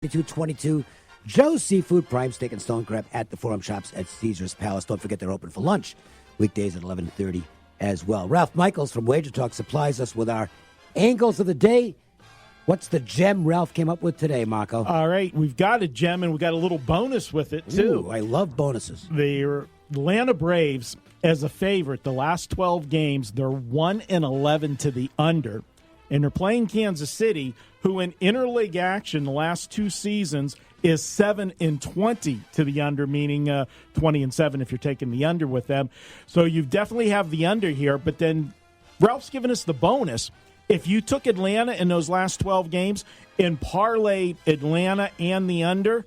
2222 Joe's Seafood, prime steak and stone crab at the Forum Shops at Caesar's Palace. Don't forget they're open for lunch, weekdays at 11:30 as well. Ralph Michaels from WagerTalk supplies us with our angles of the day. What's the gem Ralph came up with today, Marco? All right, we've got a gem, and we've got a little bonus with it, too. Ooh, I love bonuses. The Atlanta Braves, as a favorite, the last 12 games, they're 1-11 to the under. And they're playing Kansas City, who in interleague action the last two seasons is 7-20 to the under, meaning 20-7 if you're taking the under with them. So you definitely have the under here. But then Ralph's given us the bonus. If you took Atlanta in those last 12 games and parlayed Atlanta and the under,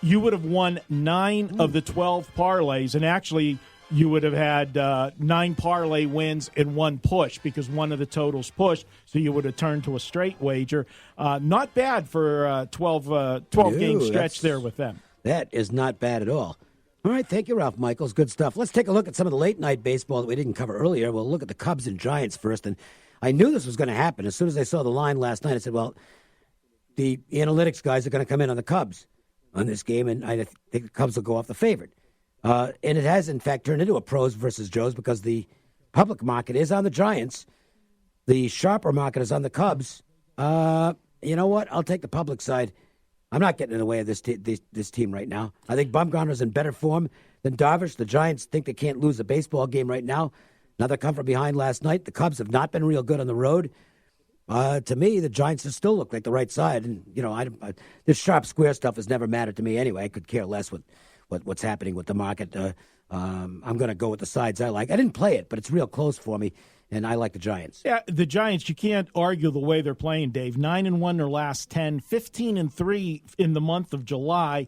you would have won 9 of the 12 parlays. And actually, you would have had 9 parlay wins in one push because one of the totals pushed, so you would have turned to a straight wager. Not bad for a 12-game stretch there with them. That is not bad at all. All right, thank you, Ralph Michaels. Good stuff. Let's take a look at some of the late-night baseball that we didn't cover earlier. We'll look at the Cubs and Giants first. And I knew this was going to happen. As soon as I saw the line last night, I said, well, the analytics guys are going to come in on the Cubs on this game, and I think the Cubs will go off the favorite. And it has, in fact, turned into a pros versus Joes because the public market is on the Giants. The sharper market is on the Cubs. You know what? I'll take the public side. I'm not getting in the way of this team right now. I think Bumgarner's in better form than Darvish. The Giants think they can't lose a baseball game right now. Another come from behind last night. The Cubs have not been real good on the road. To me, the Giants just still look like the right side. And, you know, this sharp square stuff has never mattered to me anyway. I could care less what's happening with the market. I'm going to go with the sides I like. I didn't play it, but it's real close for me, and I like the Giants. Yeah, the Giants, you can't argue the way they're playing, Dave. 9-1 their last 10, 15-3 in the month of July.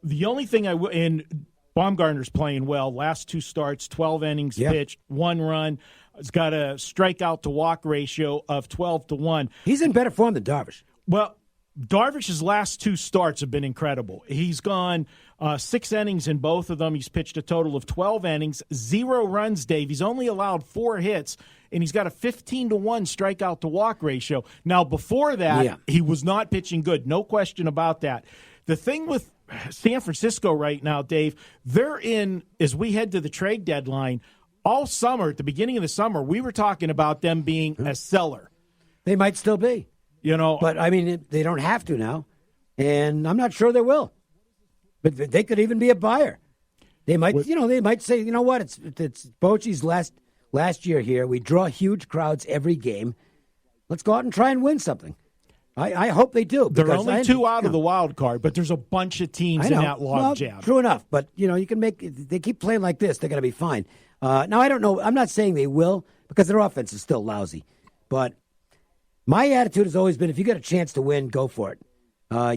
The only thing and Bumgarner's playing well. Last 2 starts, 12 innings pitched, 1 run. He's got a strikeout-to-walk ratio of 12-1. He's in better form than Darvish. Well, Darvish's last 2 starts have been incredible. He's gone 6 innings in both of them. He's pitched a total of 12 innings, 0 runs, Dave. He's only allowed 4 hits, and he's got a 15-1 strikeout-to-walk ratio. Now, before that, he was not pitching good. No question about that. The thing with San Francisco right now, Dave, they're in, as we head to the trade deadline, all summer, at the beginning of the summer, we were talking about them being a seller. They might still be. You know, but I mean, they don't have to now, and I'm not sure they will. But they could even be a buyer. They might, they might say, you know what? It's Bochy's last year here. We draw huge crowds every game. Let's go out and try and win something. I hope they do. They're only 2 out of the wild card, but there's a bunch of teams in that log jam. True enough, but you can they keep playing like this, they're going to be fine. Now I don't know. I'm not saying they will because their offense is still lousy, but. My attitude has always been, if you get a chance to win, go for it.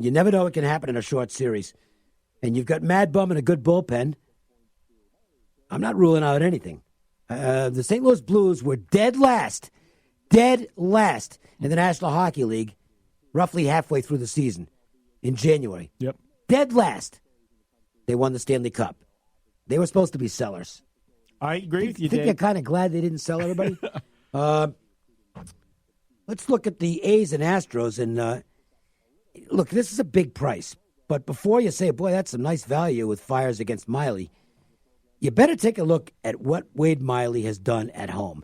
You never know what can happen in a short series. And you've got Mad Bum and a good bullpen. I'm not ruling out anything. The St. Louis Blues were dead last in the National Hockey League roughly halfway through the season in January. Yep. Dead last. They won the Stanley Cup. They were supposed to be sellers. I agree with you, Dave. I think you're kind of glad they didn't sell everybody. Let's look at the A's and Astros. And look, this is a big price. But before you say, boy, that's some nice value with Fires against Miley, you better take a look at what Wade Miley has done at home.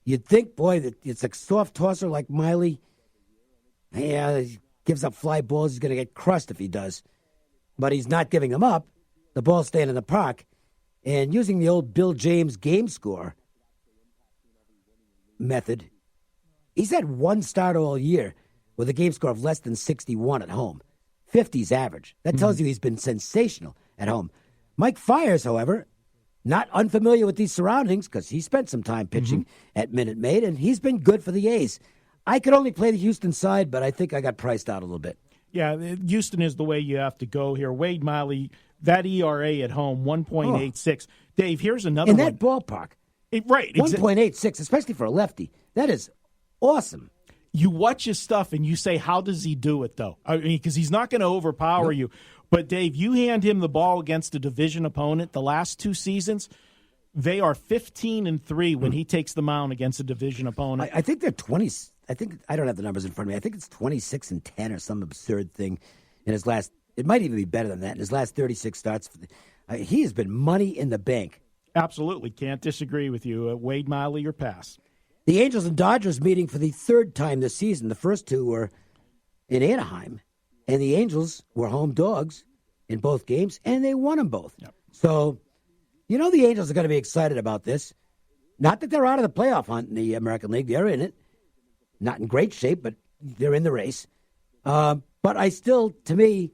You'd think, boy, that it's a soft tosser like Miley. Yeah, he gives up fly balls. He's going to get crushed if he does. But he's not giving them up. The ball's staying in the park. And using the old Bill James game score method, he's had 1 start all year with a game score of less than 61 at home. 50's average. That tells you he's been sensational at home. Mike Fiers, however, not unfamiliar with these surroundings because he spent some time pitching at Minute Maid, and he's been good for the A's. I could only play the Houston side, but I think I got priced out a little bit. Yeah, Houston is the way you have to go here. Wade Miley, that ERA at home, 1.86. Dave, here's another one. In that ballpark. Right. 1.86, especially for a lefty. That is awesome. You watch his stuff and you say, how does he do it, though? I mean, because he's not going to overpower you. But, Dave, you hand him the ball against a division opponent the last 2 seasons, they are 15-3 when he takes the mound against a division opponent. I think they're 20. think I don't have the numbers in front of me. I think it's 26-10 or some absurd thing in his last. It might even be better than that in his last 36 starts. He has been money in the bank. Absolutely, can't disagree with you. Wade Miley or pass. The Angels and Dodgers meeting for the third time this season. The first two were in Anaheim, and the Angels were home dogs in both games, and they won them both. Yep. So, the Angels are going to be excited about this. Not that they're out of the playoff hunt in the American League. They're in it. Not in great shape, but they're in the race. But to me,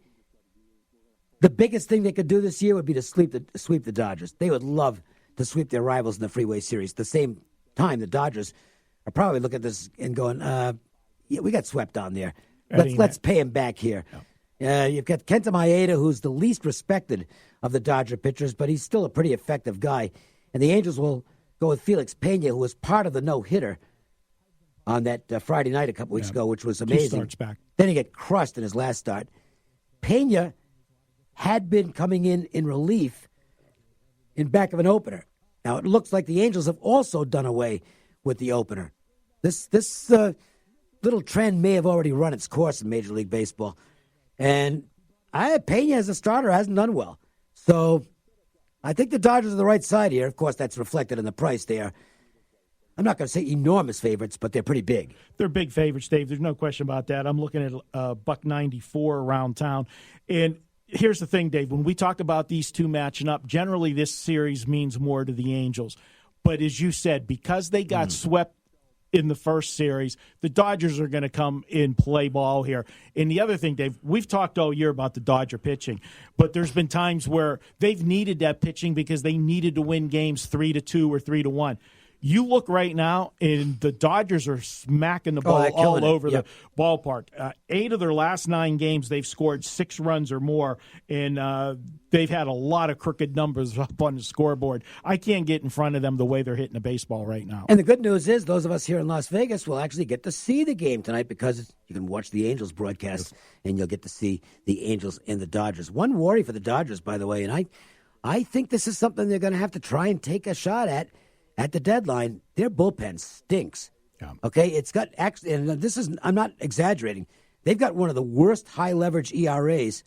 the biggest thing they could do this year would be to sweep the Dodgers. They would love to sweep their rivals in the Freeway Series. At the same time, the Dodgers are probably looking at this and going, yeah, we got swept down there. Let's pay him back here. Yeah. You've got Kenta Maeda, who's the least respected of the Dodger pitchers, but he's still a pretty effective guy. And the Angels will go with Felix Pena, who was part of the no-hitter on that Friday night a couple weeks ago, which was amazing. 2 starts back. Then he got crushed in his last start. Pena had been coming in relief in back of an opener. Now, it looks like the Angels have also done away with the opener. This little trend may have already run its course in Major League Baseball. And Pena as a starter hasn't done well. So I think the Dodgers are the right side here. Of course, that's reflected in the price there. I'm not going to say enormous favorites, but they're pretty big. They're big favorites, Dave. There's no question about that. I'm looking at $1.94 around town. And here's the thing, Dave. When we talk about these two matching up, generally this series means more to the Angels. But as you said, because they got swept in the first series, the Dodgers are going to come and play ball here. And the other thing, Dave, we've talked all year about the Dodger pitching, but there's been times where they've needed that pitching because they needed to win games 3-2 or 3-1. You look right now, and the Dodgers are smacking the ball all over the ballpark. 8 of their last 9 games, they've scored 6 runs or more, and they've had a lot of crooked numbers up on the scoreboard. I can't get in front of them the way they're hitting the baseball right now. And the good news is those of us here in Las Vegas will actually get to see the game tonight because you can watch the Angels broadcast, and you'll get to see the Angels and the Dodgers. One worry for the Dodgers, by the way, and I think this is something they're going to have to try and take a shot at the deadline. Their bullpen stinks. Yeah. Okay, it's got actually, and I'm not exaggerating. They've got one of the worst high leverage ERAs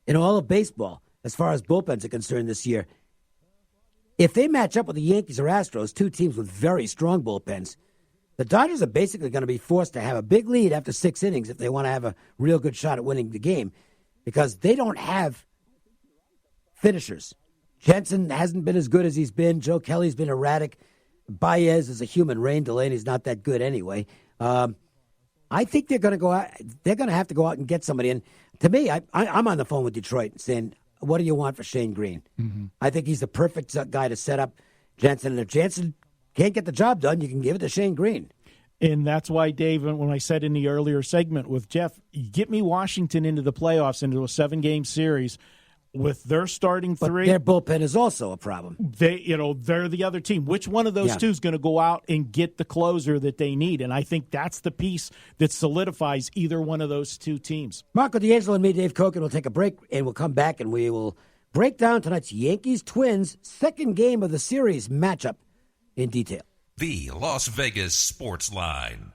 in all of baseball as far as bullpens are concerned this year. If they match up with the Yankees or Astros, two teams with very strong bullpens, the Dodgers are basically going to be forced to have a big lead after 6 innings if they want to have a real good shot at winning the game, because they don't have finishers. Jensen hasn't been as good as he's been. Joe Kelly's been erratic. Baez is a human rain delay, and he's not that good anyway. I think they're going to go out. They're going to have to go out and get somebody. And to me, I'm on the phone with Detroit saying, "What do you want for Shane Green?" Mm-hmm. I think he's the perfect guy to set up Jensen. And if Jensen can't get the job done, you can give it to Shane Green. And that's why, Dave, when I said in the earlier segment with Jeff, get me Washington into the playoffs, into a 7-game series. With their starting 3, but their bullpen is also a problem. They're the other team. Which one of those two is going to go out and get the closer that they need? And I think that's the piece that solidifies either one of those two teams. Marco DeAngelo and me, Dave Cokin, will take a break, and we'll come back, and we will break down tonight's Yankees-Twins second game of the series matchup in detail. The Las Vegas Sports Line.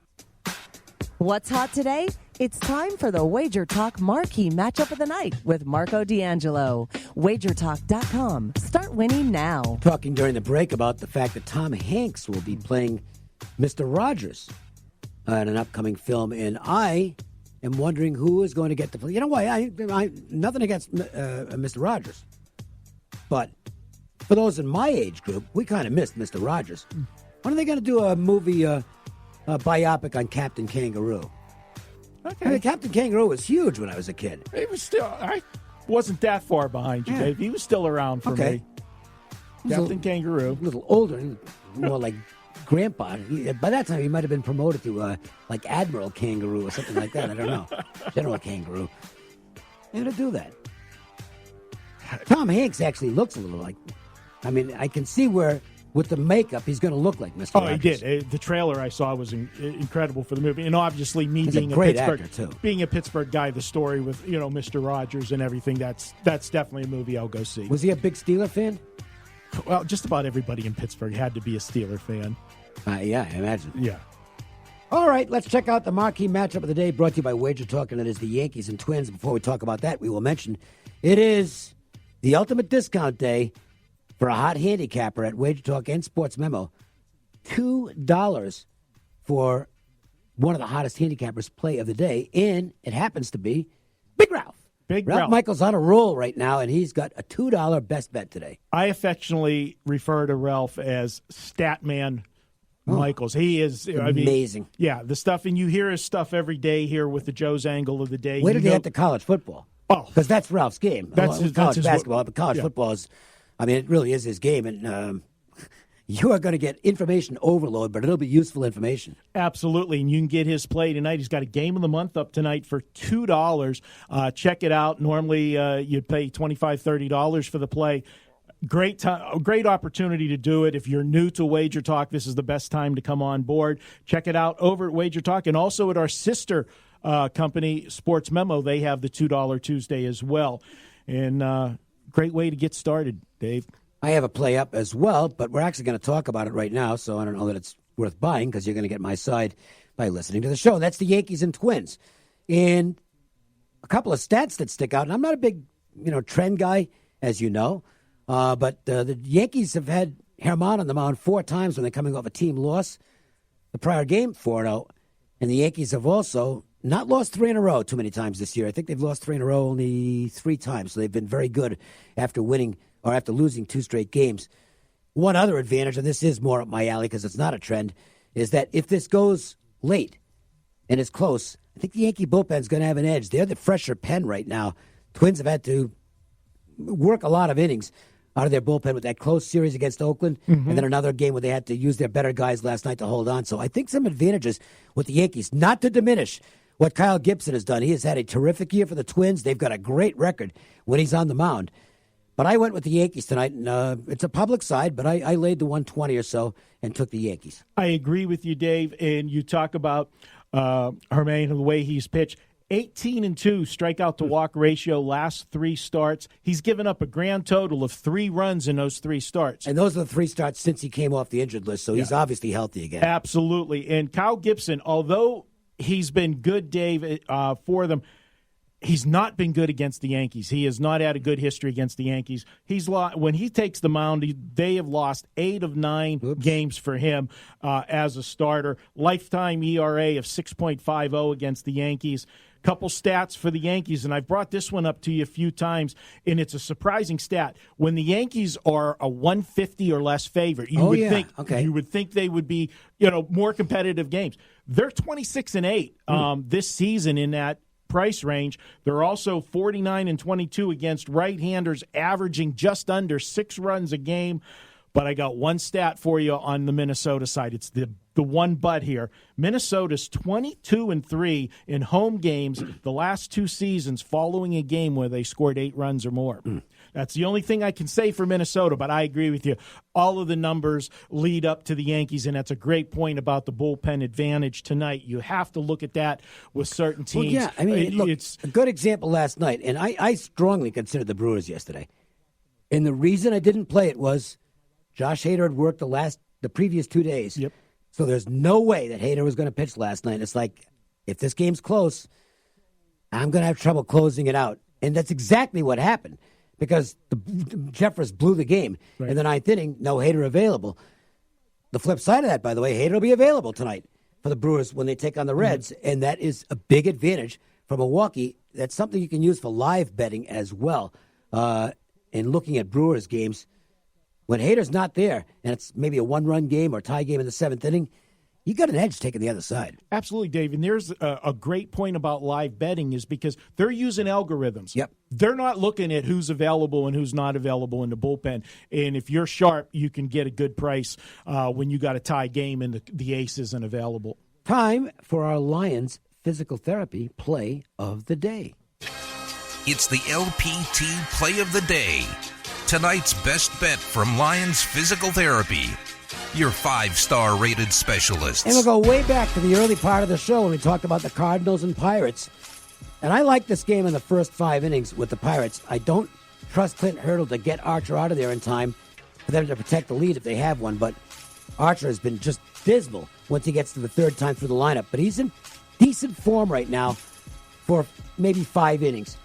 What's hot today? It's time for the WagerTalk Marquee Matchup of the Night with Marco DeAngelo. WagerTalk.com. Start winning now. Talking during the break about the fact that Tom Hanks will be playing Mr. Rogers in an upcoming film, and I am wondering who is going to get the play. You know why? I nothing against Mr. Rogers, but for those in my age group, we kind of missed Mr. Rogers. When are they going to do a movie, a biopic on Captain Kangaroo? Okay. I mean, Captain Kangaroo was huge when I was a kid. I wasn't that far behind you, Dave. He was still around for me. Captain Kangaroo. A little older, more like Grandpa. By that time, he might have been promoted to like Admiral Kangaroo or something like that. I don't know. General Kangaroo. How to do that? Tom Hanks actually looks a little like. I mean, I can see where. With the makeup, he's going to look like Mr. Rogers. He did. The trailer I saw was incredible for the movie, and obviously me he's being a great Pittsburgh, actor too. Being a Pittsburgh guy, the story with Mr. Rogers and everything. That's definitely a movie I'll go see. Was he a big Steeler fan? Well, just about everybody in Pittsburgh had to be a Steeler fan. Yeah, I imagine. Yeah. All right, let's check out the marquee matchup of the day brought to you by WagerTalk, and it is the Yankees and Twins. Before we talk about that, we will mention it is the ultimate discount day for a hot handicapper at WagerTalk and Sports Memo. $2 for one of the hottest handicappers play of the day, and it happens to be Big Ralph. Ralph Michaels on a roll right now, and he's got a $2 best bet today. I affectionately refer to Ralph as Statman Michaels. He is amazing. The stuff, and you hear his stuff every day here with the Joe's Angle of the day. Wait till they get to college football. Oh, because that's Ralph's game. That's college basketball, but college football is, it really is his game, and you are going to get information overload, but it'll be useful information. Absolutely, and you can get his play tonight. He's got a game of the month up tonight for $2. Check it out. Normally, you'd pay $25, $30 for the play. Great opportunity to do it. If you're new to WagerTalk, this is the best time to come on board. Check it out over at WagerTalk and also at our sister company, Sports Memo. They have the $2 Tuesday as well. And great way to get started, Dave. I have a play up as well, but we're actually going to talk about it right now, so I don't know that it's worth buying because you're going to get my side by listening to the show. That's the Yankees and Twins. And a couple of stats that stick out, and I'm not a big trend guy, as you know, but the Yankees have had Sherman on the mound 4 times when they're coming off a team loss. The prior game, 4-0. And the Yankees have also not lost 3 in a row too many times this year. I think they've lost 3 in a row only 3 times. So they've been very good after winning or after losing 2 straight games. One other advantage, and this is more up my alley because it's not a trend, is that if this goes late and it's close, I think the Yankee bullpen's going to have an edge. They're the fresher pen right now. Twins have had to work a lot of innings out of their bullpen with that close series against Oakland, and then another game where they had to use their better guys last night to hold on. So I think some advantages with the Yankees, not to diminish what Kyle Gibson has done. He has had a terrific year for the Twins. They've got a great record when he's on the mound. But I went with the Yankees tonight, and it's a public side, but I laid the 120 or so and took the Yankees. I agree with you, Dave, and you talk about Sherman and the way he's pitched. 18-2 strikeout to walk ratio last 3 starts. He's given up a grand total of 3 runs in those 3 starts. And those are the 3 starts since he came off the injured list, so he's obviously healthy again. Absolutely. And Kyle Gibson, although he's been good, Dave, for them, he's not been good against the Yankees. He has not had a good history against the Yankees. When he takes the mound, they have lost 8 of 9 games for him as a starter. Lifetime ERA of 6.50 against the Yankees. Couple stats for the Yankees, and I've brought this one up to you a few times, and it's a surprising stat. When the Yankees are a 150 or less favorite, you would think they would be, more competitive games. They're 26-8 this season in that price range. They're also 49-22 against right-handers, averaging just under 6 runs a game. But I got one stat for you on the Minnesota side. It's the one but here. Minnesota's 22-3 in home games the last 2 seasons following a game where they scored 8 runs or more. That's the only thing I can say for Minnesota, but I agree with you. All of the numbers lead up to the Yankees, and that's a great point about the bullpen advantage tonight. You have to look at that with certain teams. Well, look, it's a good example last night, and I strongly considered the Brewers yesterday. And the reason I didn't play it was Josh Hader had worked the previous 2 days. Yep. So there's no way that Hader was going to pitch last night. It's like, if this game's close, I'm going to have trouble closing it out. And that's exactly what happened because the Jeffers blew the game. Right. In the 9th inning, no Hader available. The flip side of that, by the way, Hader will be available tonight for the Brewers when they take on the Reds, and that is a big advantage for Milwaukee. That's something you can use for live betting as well. In looking at Brewers games, when Hader's not there, and it's maybe a 1-run game or tie game in the 7th inning, you got an edge taking the other side. Absolutely, Dave. And there's a great point about live betting is because they're using algorithms. Yep. They're not looking at who's available and who's not available in the bullpen. And if you're sharp, you can get a good price when you got a tie game and the ace isn't available. Time for our Lions physical therapy play of the day. It's the LPT play of the day. Tonight's best bet from Lions Physical Therapy. Your 5-star rated specialists. And we'll go way back to the early part of the show when we talked about the Cardinals and Pirates. And I like this game in the first 5 innings with the Pirates. I don't trust Clint Hurdle to get Archer out of there in time for them to protect the lead if they have one. But Archer has been just dismal once he gets to the third time through the lineup. But he's in decent form right now for maybe 5 innings.